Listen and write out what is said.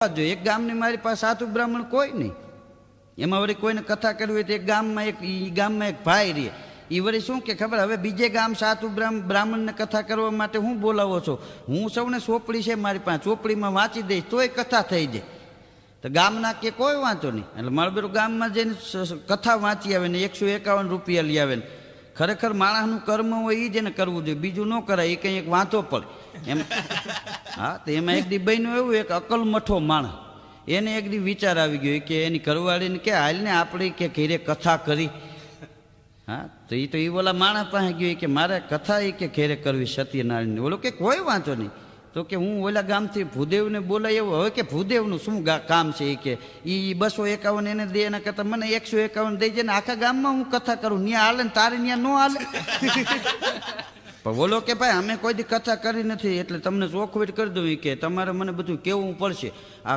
જોઈએ એક ગામની મારી પાસે સાધુ બ્રાહ્મણ કોઈ નહીં. એમાં વળી કોઈને કથા કરવી હોય તો એક ગામમાં એક ભાઈ રહે. એ વળી શું કે ખબર, હવે બીજે ગામ સાધુ બ્રાહ્મણને કથા કરવા માટે હું બોલાવો છો, હું સૌને ચોપડી છે મારી પાસે, ચોપડીમાં વાંચી દઈશ તોય કથા થઈ જાય. તો ગામના કે કોઈ વાંચો નહીં. એટલે મારું બેરું ગામમાં જઈને કથા વાંચી આવે ને 151 રૂપિયા લઈ આવે ને. ખરેખર માણસનું કર્મ હોય એ જ એને કરવું જોઈએ, બીજું ન કરાય. એ કંઈ એક વાંચો પડે એમ. હા, તો એમાં એક દી બન્યું એવું, એક અકલ મઠો માણસ, એને એક દી વિચાર આવી ગયો કે એની ઘરવાળીને કે હાલને આપણે કે ઘેરે કથા કરી. હા, તો એ ઓલા માણસ પાસે ગયો કે મારે કથા એ કે ઘેરે કરવી સત્યનારાયણની. ઓલો કે કોઈ વાંચો નહીં. તો કે હું ઓલા ગામથી ભૂદેવને બોલાય એવું. હવે કે ભૂદેવનું શું કામ છે એ કે એ 251 એને દે, એના કરતાં મને 151 દઈ જાય ને આખા ગામમાં હું કથા કરું, ત્યાં હાલે ને તારે ત્યાં ન હાલે. પણ બોલો કે ભાઈ અમે કોઈ દી કથા કરી નથી એટલે તમને ચોખવટ કરી દઉં કે તમારે મને બધું કહેવું પડશે. આ